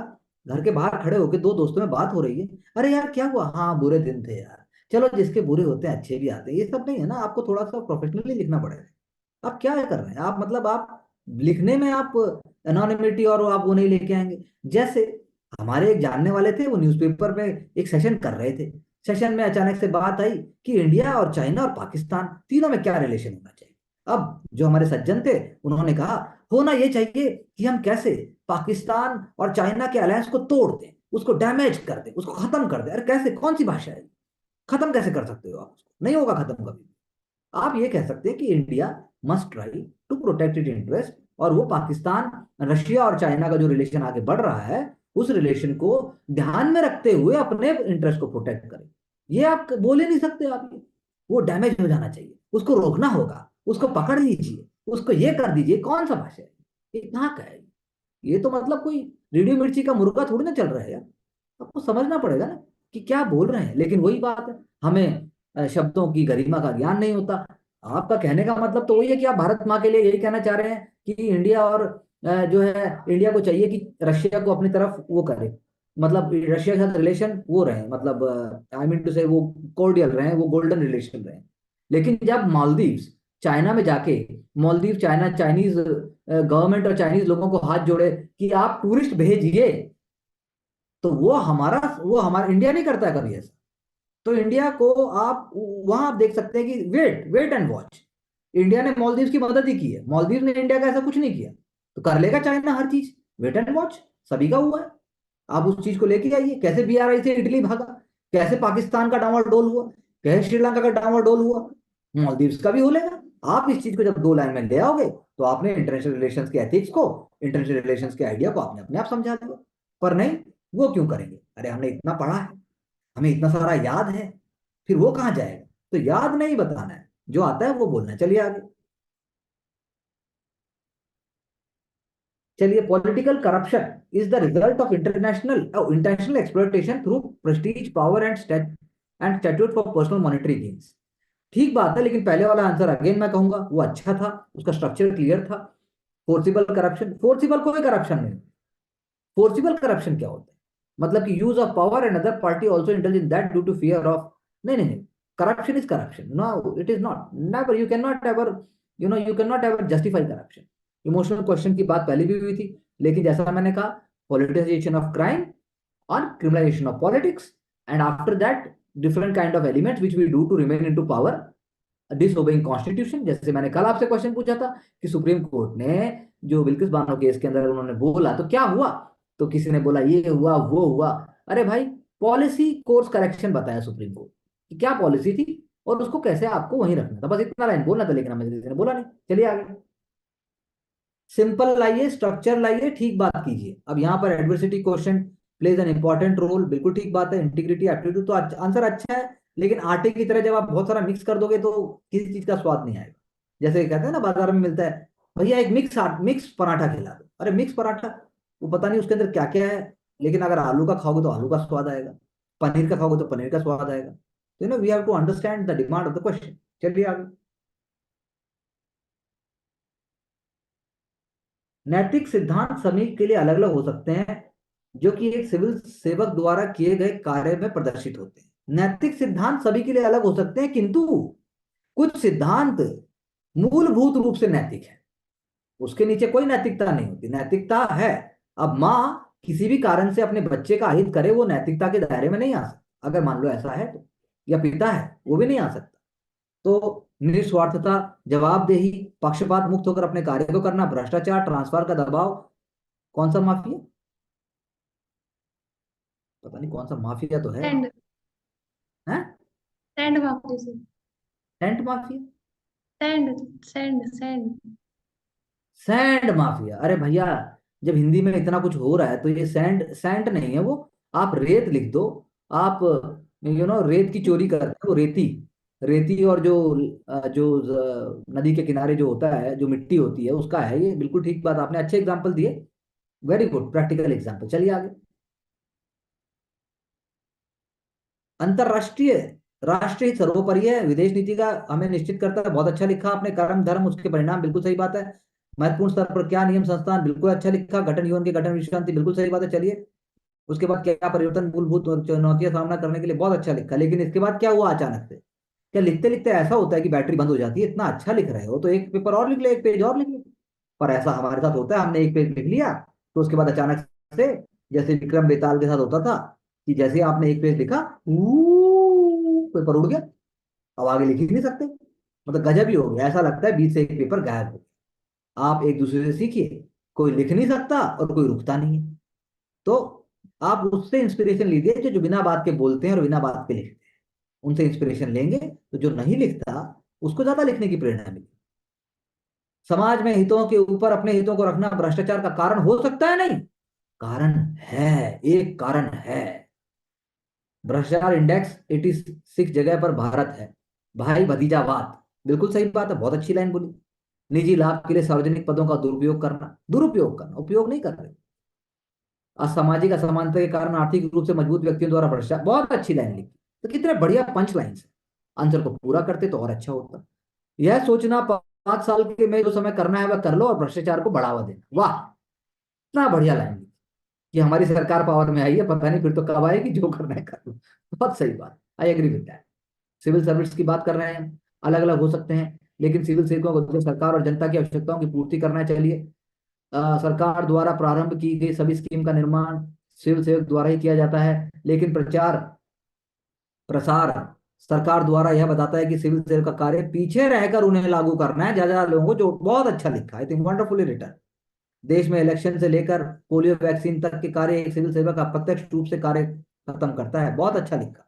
घर के बाहर खड़े होकर दो दोस्तों में बात हो रही है, अरे यार क्या हुआ, हाँ बुरे दिन थे यार, चलो जिसके बुरे होते हैं अच्छे भी आते हैं, ये सब नहीं है ना, आपको थोड़ा सा प्रोफेशनली लिखना पड़ेगा। आप क्या कर रहे हैं आप, मतलब आप लिखने में आप एनोनिमिटी और आप वो नहीं लेके आएंगे। जैसे हमारे एक जानने वाले थे, वो न्यूज़पेपर में एक सेशन कर रहे थे, सेशन में अचानक से बात आई कि इंडिया और चाइना और पाकिस्तान तीनों में क्या रिलेशन होना चाहिए। अब जो हमारे सज्जन थे उन्होंने कहा होना ये चाहिए कि हम कैसे पाकिस्तान और चाइना के अलायंस को तोड़ दें, उसको डैमेज कर दें, उसको खत्म कर दें। अरे कैसे, कौन सी भाषा है, खत्म कैसे कर सकते हो आप उसको, नहीं होगा खत्म कभी। आप ये कह सकते हैं कि India must try to protect it interest, और वो पाकिस्तान, रशिया और चाइना का जो रिलेशन आगे बढ़ रहा है उस रिलेशन को ध्यान में रखते हुए अपने इंटरेस्ट को प्रोटेक्ट करे। ये आप बोल ही नहीं सकते आप, ये वो डैमेज हो जाना चाहिए, उसको रोकना होगा, उसको पकड़ लीजिए, उसको ये कर दीजिए, कौन सा भाषा है ये, कहाँ का है ये? तो मतलब कोई रेडियो मिर्ची का मुर्गा थोड़ी ना चल रहा है यार, आपको समझना पड़ेगा ना कि क्या बोल रहे हैं। लेकिन वही बात है, हमें शब्दों की गरिमा का ज्ञान नहीं होता। आपका कहने का मतलब तो वही है कि आप भारत माँ के लिए यही कहना चाह रहे हैं कि इंडिया और जो है, इंडिया को चाहिए कि रशिया को अपनी तरफ वो करे, मतलब रशिया के साथ रिलेशन वो रहे, मतलब आई मीन टू से वो कोर्डियल रहे, वो गोल्डन रिलेशन रहे। लेकिन जब मालदीव्स चाइना में जाके, मालदीव चाइना, चाइनीज गवर्नमेंट और चाइनीज लोगों को हाथ जोड़े कि आप टूरिस्ट भेजिए, तो वो हमारा इंडिया नहीं करता है कभी ऐसा। तो इंडिया को आप वहां आप देख सकते हैं कि wait wait and watch, India ने मालदीव की मदद ही की है, मालदीव ने इंडिया का ऐसा कुछ नहीं किया। तो कर लेगा चाइना हर चीज, वेट एंड वॉच, सभी का हुआ है। आप उस चीज को लेके आइए, कैसे बीआरआई से इटली भागा, कैसे पाकिस्तान का डावाडोल हुआ, कैसे श्रीलंका का डावाडोल हुआ, मालदीव का भी हो लेगा। आप इस चीज को जब दो लाइन में ले आओगे तो आपने इंटरनेशनल रिलेशंस के एथिक्स को, इंटरनेशनल रिलेशंस के आइडिया को आपने अपने आप समझा लिया। पर नहीं, वो क्यों करेंगे, अरे हमने इतना पढ़ा है, हमें इतना सारा याद है, फिर वो कहाँ जाएगा। तो याद नहीं बताना है, जो आता है वो बोलना है। चलिए आगे। चलिए, political corruption is the result of international exploitation through Prestige, power and statute for personal monetary gains. ठीक बात है, लेकिन पहले वाला आंसर अगेन मैं कहूंगा वो अच्छा था, उसका स्ट्रक्चर क्लियर था। फोर्सिबल करप्शन, फोर्सिबल कोई करप्शन नहीं। फोर्सिबल करप्शन क्या होता है, मतलब कि use of power and other party also indulge in that due to fear of, नहीं नहीं नहीं, corruption is corruption, no it is not, never, you can not ever, you can not ever justify corruption. Emotional question की बात पहले भी हुई थी, लेकिन जैसा मैंने कहा, politicisation of crime on criminalization of politics, and after that different kind of elements which we do to remain into power, disobeying constitution। जैसे मैंने कल आपसे क्वेश्चन पूछा था कि सुप्रीम कोर्ट ने जो बिल्किस बानो केस के अंदर उन्होंने बोला तो क्या हुआ, तो किसी ने बोला ये हुआ वो हुआ। अरे भाई, पॉलिसी कोर्स करेक्शन बताया सुप्रीम कोर्ट कि क्या पॉलिसी थी और उसको कैसे आपको वहीं रखना था, बस इतना लाइन बोलना था, लेकिन हमें किसी ने बोला नहीं। चलिए आगे। सिंपल लाइए, स्ट्रक्चर लाइए, ठीक बात कीजिए। अब यहाँ पर adversity question plays an important role, बिल्कुल ठीक बात है, इंटीग्रिटी एप्टीट्यूड तो आंसर अच्छा है, लेकिन आटे की तरह जब आप बहुत सारा मिक्स कर दोगे तो किसी चीज का स्वाद नहीं आएगा। जैसे कहते हैं ना, बाजार में मिलता है, भैया एक मिक्स पराठा खिला दो, अरे मिक्स पराठा, वो पता नहीं उसके अंदर क्या क्या है, लेकिन अगर आलू का खाओगे तो आलू का स्वाद आएगा, पनीर का खाओगे तो पनीर का स्वाद आएगा। तो we have to understand the demand of the question. चलिए आगे। नैतिक सिद्धांत सभी के लिए अलग अलग हो सकते हैं, जो कि एक सिविल सेवक द्वारा किए गए कार्य में प्रदर्शित होते हैं। नैतिक सिद्धांत सभी के लिए अलग हो सकते हैं, किंतु कुछ सिद्धांत मूलभूत रूप से नैतिक है, उसके नीचे कोई नैतिकता नहीं होती, नैतिकता है। अब माँ किसी भी कारण से अपने बच्चे का अहित करे, वो नैतिकता के दायरे में नहीं आ सकता, अगर मान लो ऐसा है तो, या पिता है वो भी नहीं आ सकता। तो निस्वार्थता, जवाबदेही, पक्षपात मुक्त होकर अपने कार्य को करना, भ्रष्टाचार, ट्रांसफर का दबाव, कौन सा माफिया, पता नहीं कौन सा माफिया तो है। सैंड हैं? सैंड माफिया से। Tent mafia, sand sand sand. Sand mafia, अरे भैया, जब हिंदी में इतना कुछ हो रहा है तो ये सैंड सैंड नहीं है वो, आप रेत लिख दो। आप रेत की चोरी करते हैं, वो रेती, रेती और नदी के किनारे जो होता है, जो मिट्टी होती है उसका है ये, बिल्कुल ठीक बात आपने, अच्छे एग्जाम्पल दिए, वेरी गुड प्रैक्टिकल एग्जाम्पल। चलिए आगे। अंतरराष्ट्रीय, राष्ट्र हित सर्वोपरि है, विदेश नीति का हमें निश्चित करता है, बहुत अच्छा लिखा आपने। कर्म धर्म उसके परिणाम, बिल्कुल सही बात है। महत्वपूर्ण स्तर पर क्या नियम संस्थान, बिल्कुल अच्छा लिखा। गठन जीवन के गठन विश्रांति, बिल्कुल सही बात है। चलिए, उसके बाद क्या परिवर्तन मूलभूत चुनौतियां सामना करने के लिए, बहुत अच्छा लिखा। लेकिन इसके बाद क्या हुआ अचानक से? क्या लिखते लिखते ऐसा होता है कि बैटरी बंद हो जाती है? इतना अच्छा लिख रहे हो तो एक पेपर और लिख ले, एक पेज और लिख ले। पर ऐसा हमारे साथ होता है, हमने एक पेज लिख लिया तो उसके बाद अचानक से, जैसे विक्रम बेताल के साथ होता था, कि जैसे ही आपने एक पेज लिखा, पेपर उड़ गया, अब आगे लिख ही नहीं सकते। मतलब गजब ही हो गया, ऐसा लगता है बीच से एक पेपर गायब हो गया। आप एक दूसरे से सीखिए, कोई लिख नहीं सकता और कोई रुकता नहीं है। तो आप उससे इंस्पिरेशन लीजिए जो जो बिना बात के बोलते हैं और बिना बात के लिखते हैं। उनसे इंस्पिरेशन लेंगे तो जो नहीं लिखता उसको ज्यादा लिखने की प्रेरणा मिलेगी। समाज में हितों के ऊपर अपने हितों को रखना भ्रष्टाचार का कारण हो सकता है? नहीं, कारण है, एक कारण है। भ्रष्टाचार इंडेक्स 86 जगह पर भारत है। भाई भतीजावाद, बिल्कुल सही बात है, बहुत अच्छी लाइन बोली। निजी लाभ के लिए सार्वजनिक पदों का दुरुपयोग करना, उपयोग नहीं कर रहे। असामाजिक असमानता के कारण आर्थिक रूप से मजबूत व्यक्तियों द्वारा भ्रष्टाचार, बहुत अच्छी लाइन लिखी। तो कितने बढ़िया पंच लाइन है। आंसर को पूरा करते तो और अच्छा होता। यह सोचना 5 साल के में जो समय करना है वह कर लो और भ्रष्टाचार को बढ़ावा देना, वाह, इतना बढ़िया लाइन लिखी। कि हमारी सरकार पावर में आई है, पता नहीं फिर तो कब आएगी, जो करना है कर लो। बहुत सही बात, I agree with that. Civil service की बात कर रहे हैं, अलग अलग हो सकते हैं, लेकिन सिविल सेवकों को जो सरकार और जनता की आवश्यकताओं की पूर्ति करना है। चलिए, सरकार द्वारा प्रारंभ की गई सभी स्कीम का निर्माण सिविल सेवक द्वारा ही किया जाता है। लेकिन प्रचार प्रसार सरकार द्वारा यह बताता है कि सिविल सेवक का कार्य पीछे रहकर उन्हें लागू करना है। ज्यादा लोगों को, जो बहुत अच्छा लिखा है, आई थिंक वंडरफुली रिटर्न। देश में इलेक्शन से लेकर पोलियो वैक्सीन तक के कार्य एक सिविल सेवक अप्रत्यक्ष रूप से कार्य खत्म करता है, बहुत अच्छा लिखा।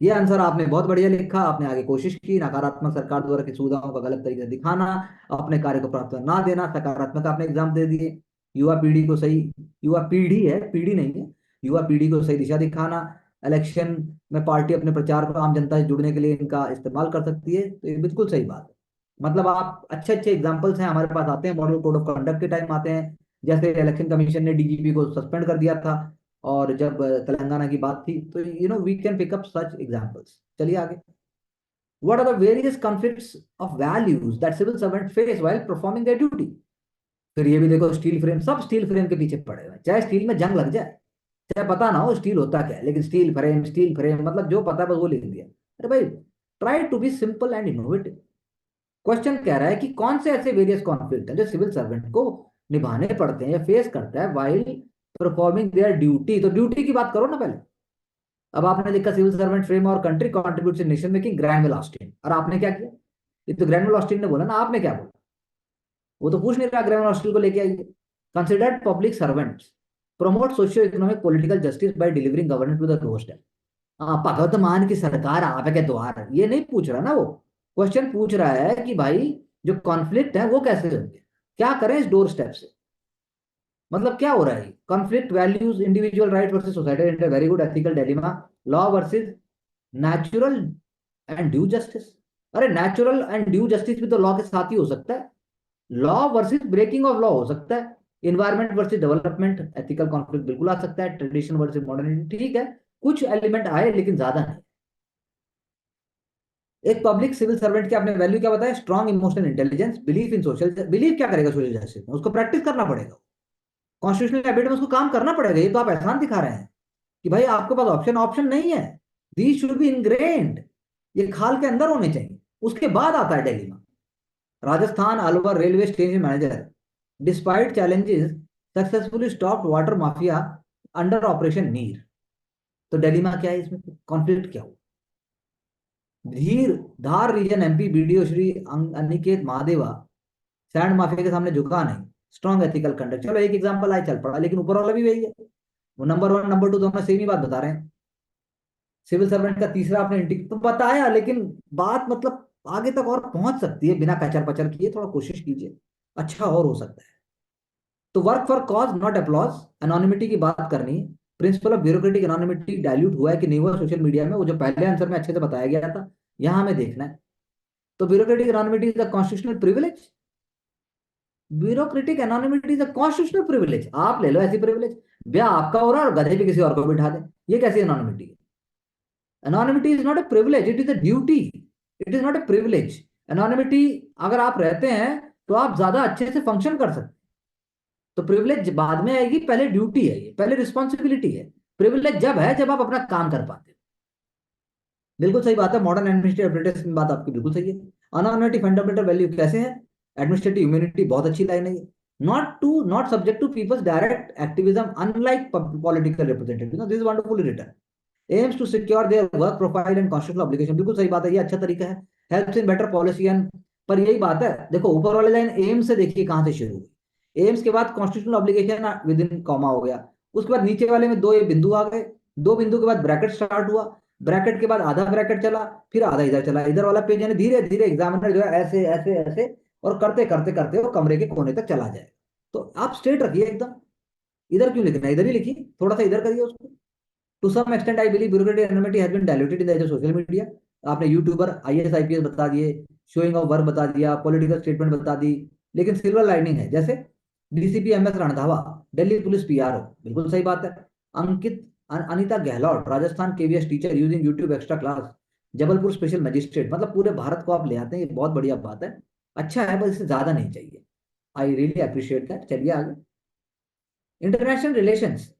ये आंसर आपने बहुत बढ़िया लिखा। आपने आगे कोशिश की, नकारात्मक सरकार द्वारा की सुविधाओं का गलत तरीके से दिखाना, अपने कार्य को प्राथमिकता ना देना, सकारात्मक आपने एग्जाम दे दिए। युवा पीढ़ी को सही, युवा पीढ़ी है, पीढ़ी नहीं है, युवा पीढ़ी को सही दिशा दिखाना। इलेक्शन में पार्टी अपने प्रचार को आम जनता से जुड़ने के लिए इनका इस्तेमाल कर सकती है, तो ये बिल्कुल सही बात है। मतलब आप अच्छे अच्छे एग्जाम्पल्स हैं हमारे पास आते हैं, मॉडल कोड ऑफ कंडक्ट के टाइम आते हैं। जैसे इलेक्शन कमीशन ने डीजीपी को सस्पेंड कर दिया था, और जब तेलंगाना की बात थी, तो we can pick up such examples. चलिए आगे। What are the various conflicts of values that civil servant face while performing their duty? फिर ये भी देखो, स्टील फ्रेम, सब स्टील फ्रेम के पीछे पड़े हुए हैं, चाहे स्टील में जंग लग जाए, चाहे पता ना हो स्टील होता क्या है, लेकिन स्टील फ्रेम मतलब जो पता है बस वो लिख दिया। अरे भाई, try to be simple and innovative. Question कह रहा है कि कौन से ऐसे वेरियस कॉन्फ्लिक्ट हैं जो सिविल सर्वेंट को निभाने पड़ते हैं या फेस करता है वाइल परफॉर्मिंग देयर ड्यूटी। तो ड्यूटी की बात करो ना पहले। अब आपने लिखा सिविल सर्वेंट फ्रेम और country contribute in nation making, Granville Austin, और आपने क्या किया? ये तो ग्रैंडवेल ऑस्टिन ने बोला ना, आपने क्या बोला? वो तो पूछ नहीं रहा, ग्रैंडवेल ऑस्टिन को लेके आइए। Considered public servants promote socio economic political justice by delivering governance to the doorstep. हाँ, भगवत मान की सरकार आपके द्वार, ये नहीं पूछ रहा ना वो। क्वेश्चन पूछ रहा है कि भाई, जो कॉन्फ्लिक्ट है वो कैसे होंगे, क्या करें इस डोर स्टेप से। मतलब क्या हो रहा है? Conflict values, individual right versus society, very good ethical dilemma. Law versus natural and due justice. अरे नेचुरल एंड ड्यू जस्टिस भी तो लॉ के साथ ही हो सकता है। Law versus breaking of law हो सकता है। Environment versus development, ethical conflict बिल्कुल आ सकता है। ट्रेडिशन वर्सेस मॉडर्निटी, ठीक है, कुछ एलिमेंट आए लेकिन ज्यादा नहीं। एक पब्लिक सिविल सर्वेंट के आपने वैल्यू क्या बताया? Strong emotional intelligence, belief in social, believe क्या करेगा सोशल जस्टिस में? उसको प्रैक्टिस करना पड़ेगा, कॉन्स्टिट्यूशनल एबिलिटी में उसको काम करना पड़ेगा। ये तो आप एहसान दिखा रहे हैं कि भाई आपके पास ऑप्शन ऑप्शन नहीं है। दीज शुड बी इनग्रेन्ड, ये खाल के अंदर होने चाहिए। उसके बाद आता है दिल्ली में। Rajasthan Alwar railway station manager, despite challenges successfully stopped water mafia under operation नीर। तो दिल्ली में क्या है, इसमें कॉन्फ्लिक्ट क्या हुआ? धीर Dhar region MP BDO Shri Aniket Mahadeva sand mafia के सामने झुका नहीं, स्ट्रॉन्ग एथिकल कंडक्ट। चलो एक एग्जांपल आए, चल पड़ा, लेकिन ऊपर वाला भी वही है। वो नंबर 1 नंबर 2 दोनों सेम ही बात बता रहे हैं। सिविल सर्वेंट का तीसरा आपने तो बताया, लेकिन बात मतलब आगे तक और पहुंच सकती है बिना कचर पचर किए, थोड़ा कोशिश कीजिए, अच्छा और हो सकता है। तो work for cause not applause, anonymity की बात करनी है। Principle of bureaucratic anonymity dilute हुआ है कि नहीं हुआ सोशल मीडिया में, वो जो पहले आंसर में अच्छे से बताया गया था, यहां हमें देखना है। तो bureaucratic anonymity is a constitutional privilege. Bureaucratic anonymity is a constitutional privilege, आप ले लो ऐसी प्रिविलेज। ब्याह आपका हो रहा है और गधे भी किसी और को बिठा दे, ये कैसी एनोनिमिटी है? Anonymity is not a privilege, it is a duty, it is not a privilege. Anonymity अगर आप रहते हैं तो आप ज्यादा अच्छे से फंक्शन कर सकते हैं। तो प्रिविलेज बाद में आएगी, पहले ड्यूटी है, ये पहले रिस्पॉन्सिबिलिटी है। प्रिविलेज जब है जब आप अपना काम कर पाते हो। बिल्कुल सही बात है, मॉडर्न एडमिनिस्ट्रेटिव एप्रेंटिस की बात आपकी बिल्कुल सही है। अनॉर्मलिटी फंडामेंटल वैल्यू कैसे है? एडमिनिस्ट्रेटिव इम्यूनिटी बहुत अच्छी लाइन है ये। Not subject to people's direct activism unlike political representative, this is wonderfully written. Aims to secure their work profile and constitutional obligation, बिल्कुल सही बात है, ये अच्छा तरीका है। Helps in better policy and, पर यही बात है, देखो ऊपर वाली लाइन एम्स से देखिए कहां से शुरू हुई। एम्स के बाद constitutional obligation with in comma हो गया, उसके बाद नीचे वाले में दो ये बिंदु आ गए, दो बिंदु के बाद ब्रैकेट स्टार्ट हुआ, ब्रैकेट के बाद आधा ब्रैकेट चला, फिर आधा इधर चला, इधर वाला पेज, यानी धीरे धीरे एग्जामिनर जो है ऐसे ऐसे ऐसे और करते करते करते वो कमरे के कोने तक चला जाए। तो आप स्ट्रेट रखिए एकदम, इधर क्यों लिखना है, इधर ही लिखिए, थोड़ा सा इधर करिए उसको। To some extent I believe bureaucratic anonymity has been diluted in the age of social media. आपने यूट्यूबर आईएएस आईपीएस बता दिए, शोइंग ऑफ वर्क बता दिया, पॉलिटिकल स्टेटमेंट बता दी, लेकिन सिल्वर लाइनिंग है, जैसे DCP MS Randhawa, Delhi police PRO, बिल्कुल सही बात है। Ankit Anita Gehlot, Rajasthan KVS teacher using YouTube extra class, Jabalpur special magistrate, मतलब पूरे भारत को आप ले आते हैं, ये बहुत बढ़िया बात है। अच्छा है, बस इससे ज्यादा नहीं चाहिए। I really appreciate that. चलिए आगे। International relations,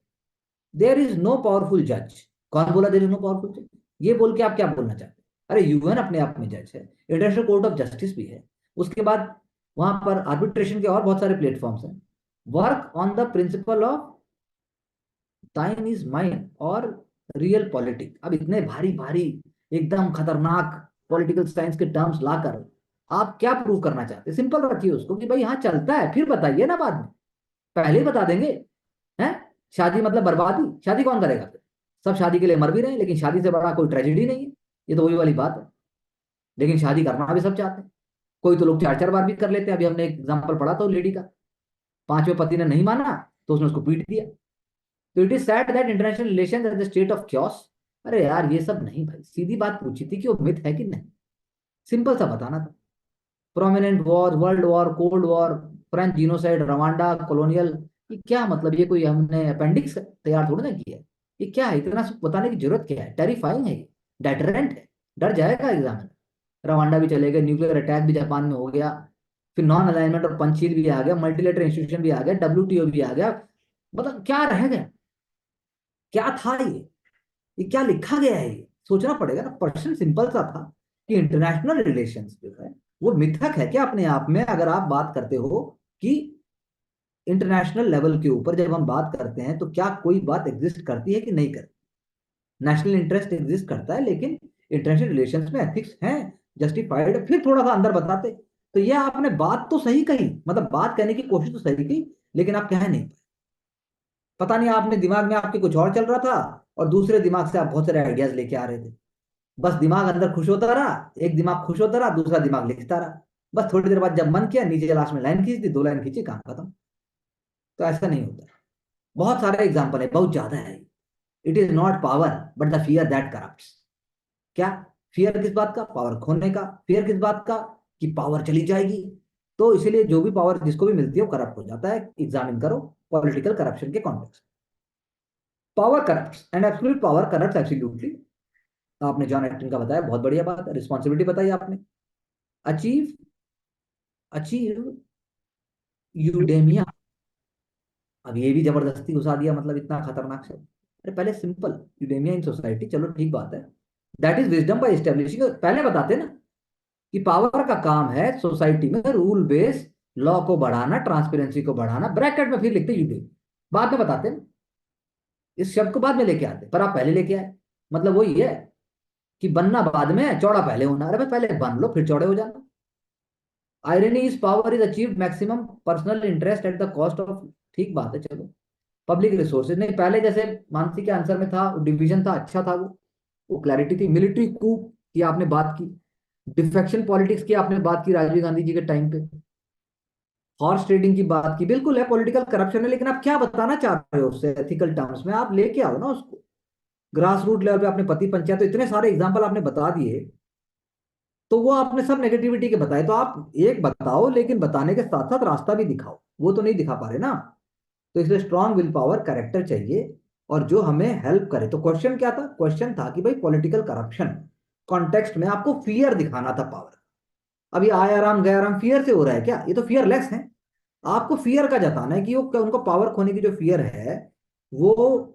there is no powerful जज। कौन बोला देयर इज नो पावरफुल जज? ये बोल के आप क्या बोलना चाहते हैं? अरे यूएन अपने आप में जज है, इंटरनेशनल कोर्ट ऑफ जस्टिस भी है, उसके बाद वहां पर आर्बिट्रेशन के और बहुत सारे प्लेटफॉर्म्स हैं। Work on the principle of time is mine और रियल पॉलिटिक्स। अब इतने भारी भारी एकदम खतरनाक पॉलिटिकल साइंस के टर्म्स लाकर आप क्या प्रूव करना चाहते हैं? सिंपल रखिए उसको कि भाई हाँ चलता है, फिर बताइए ना बाद में, पहले ही बता देंगे। हैं? शादी मतलब बर्बादी, शादी कौन करेगा फिर? सब शादी के लिए मर भी रहे हैं, लेकिन शादी से बड़ा कोई ट्रेजेडी नहीं है। ये तो वही वाली बात है। लेकिन शादी करना भी सब चाहते हैं, कोई तो लोग चार चार बार भी कर लेते हैं। अभी हमने एक एग्जाम्पल पढ़ा था लेडी का, पांचवें पति ने नहीं माना तो उसने उसको पीट दिया। तो it is sad that international relation at the state of chaos. अरे यार ये सब नहीं भाई, सीधी बात पूछी थी कि वो मिथ है कि नहीं, सिंपल सा बताना था। Prominent war, world war, cold war, French genocide, Rwanda colonial, ये क्या मतलब? ये कोई हमने अपेंडिक्स तैयार थोड़ी ना किया है। ये क्या है, इतना सब बताने की जरूरत क्या है? टेरिफाइंग है ये, डेटरेंट है, डर जाएगा एग्जामिनर। रवांडा भी चलेगा, न्यूक्लियर अटैक भी जापान में हो गया, फिर नॉन अलाइनमेंट और पंचशील भी आ गया, मल्टीलेटरल इंस्टीट्यूशन भी आ गया, डब्ल्यूटीओ भी आ गया। मतलब क्या रह गया? क्या था ये क्या लिखा गया है? ये सोचना पड़ेगा ना। प्रश्न सिंपल सा था कि इंटरनेशनल रिलेशंस जो है वो मिथक है क्या अपने आप में? अगर आप बात करते हो कि इंटरनेशनल लेवल के ऊपर जब हम बात करते हैं तो क्या कोई बात एग्जिस्ट करती है कि नहीं करती? नेशनल इंटरेस्ट एग्जिस्ट करता है, लेकिन इंटरनेशनल रिलेशंस में एथिक्स हैं, जस्टिफाइड, फिर थोड़ा सा अंदर बताते। तो ये आपने बात तो सही कही, मतलब बात कहने की कोशिश तो सही की, लेकिन आप कह नहीं पाए। पता नहीं, आपने दिमाग में आपके कुछ और चल रहा था और दूसरे दिमाग से आप बहुत सारे आइडियाज लेके आ रहे थे। बस दिमाग अंदर खुश होता रहा, एक दिमाग खुश होता रहा, दूसरा दिमाग लिखता रहा। बस थोड़ी देर बाद जब मन किया, नीचे लास्ट में लाइन खींच दी, दो लाइन खींची, काम खत्म। तो ऐसा नहीं होता। बहुत सारे एग्जाम्पल है, बहुत ज्यादा है। It is not power but the fear that corrupts. क्या? फियर किस बात का? पावर खोने का। फियर किस बात का? कि पावर चली जाएगी। तो इसीलिए जो भी पावर जिसको भी मिलती है वो करप्ट हो जाता है। एग्जामिन करो पॉलिटिकल करप्शन के context. Power corrupts and absolute power corrupts absolutely. आपने जॉन एटन का बताया, बहुत बढ़िया बात है। रिस्पॉन्सिबिलिटी बताई आपने। अचीव, अचीव यूडेमिया, अब ये भी जबरदस्ती घुसा दिया, मतलब इतना खतरनाक शब्द। अरे पहले सिंपल, यूडेमिया इन सोसाइटी, चलो ठीक बात है। That is wisdom by establishing, पहले बताते ना कि पावर का काम है सोसाइटी में रूल बेस लॉ को बढ़ाना, ट्रांसपेरेंसी को बढ़ाना, ब्रैकेट में फिर लिखते यूडेम, बाद में बताते ना। इस शब्द को बाद में लेके आते, पर आप पहले लेके आए। मतलब वही है कि बनना बाद में, चौड़ा पहले होना। अरे भाई पहले बन लो फिर चौड़े हो जाना। Irony is power is achieved maximum personal interest at the cost of, ठीक बात है चलो। पब्लिक रिसोर्सेज नहीं, पहले जैसे मानसी के आंसर में था, डिवीजन था, अच्छा था वो क्लैरिटी थी। मिलिट्री कू की आपने बात की, डिफेक्शन पॉलिटिक्स की आपने बात की राजीव गांधी जी के टाइम पे, हॉर्स ट्रेडिंग की बात की, बिल्कुल है पॉलिटिकल करप्शन है, लेकिन आप क्या बताना चाह रहे हो उससे एथिकल टर्म्स में? आप लेके आओ ना उसको ग्रास रूट लेवल पे। आपने पति पंचायत, तो इतने सारे एग्जाम्पल आपने बता दिए, तो वो आपने सब नेगेटिविटी के बताए, तो आप एक बताओ, लेकिन बताने के साथ साथ रास्ता भी दिखाओ। वो तो नहीं दिखा पा रहे ना। तो इसलिए स्ट्रांग विल पावर, कैरेक्टर चाहिए, और जो हमें हेल्प करे। तो क्वेश्चन क्या था? क्वेश्चन था कि भाई पॉलिटिकल करप्शन कॉन्टेक्स्ट में आपको फियर दिखाना था पावर। अभी आया राम गया राम फियर से हो रहा है क्या? ये तो फियरलेस है। आपको फियर का जताना है कि वो उनको पावर खोने की जो फियर है वो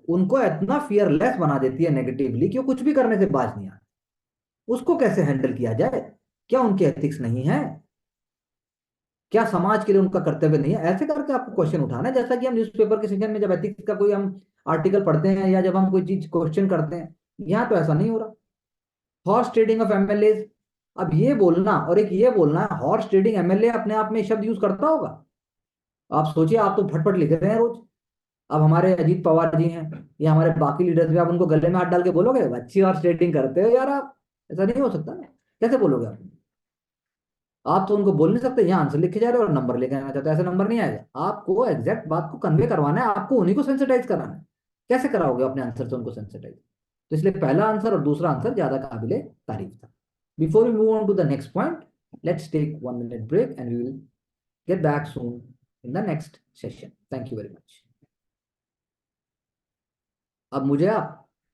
उनको इतना फियरलेस बना देती है नेगेटिवली कि वो कुछ भी करने से बाज नहीं आते। उसको कैसे हैंडल किया जाए? क्या उनके एथिक्स नहीं है? क्या समाज के लिए उनका कर्तव्य नहीं है? ऐसे करके आपको क्वेश्चन उठाना है, जैसा कि हम न्यूज़पेपर के सेक्शन में जब एथिक्स का कोई हम आर्टिकल पढ़ते हैं या जब हम कोई चीज क्वेश्चन करते हैं। यहाँ तो ऐसा नहीं हो रहा। Horse trading of MLA. अब ये बोलना और एक ये बोलना है हॉर्स ट्रेडिंग एमएलए अपने आप में शब्द यूज करता होगा? आप सोचिए, आप तो फटफट लिख रहे हैं रोज। अब हमारे अजीत पवार जी हैं या हमारे बाकी लीडर्स भी, आप उनको गले में हाथ डाल के बोलोगे अच्छी हॉर्स ट्रेडिंग करते हो यार आप? ऐसा नहीं हो सकता ना। कैसे बोलोगे आप? आप तो उनको बोल नहीं सकते यहाँ आंसर लिखे जा रहे हो और नंबर लेके आना चाहते हो। ऐसे नंबर नहीं आएगा। आपको एग्जैक्ट बात को कन्वे करवाना है, आपको उन्हीं को सेंसिटाइज कराना है। कैसे कराओगे अपने आंसर से उनको सेंसिटाइज? तो इसलिए पहला आंसर और दूसरा आंसर ज्यादा काबिले तारीफ था। Before we move on to the next point, let's take 1 minute break and we will get back soon in the next session. Thank you very much. अब मुझे आप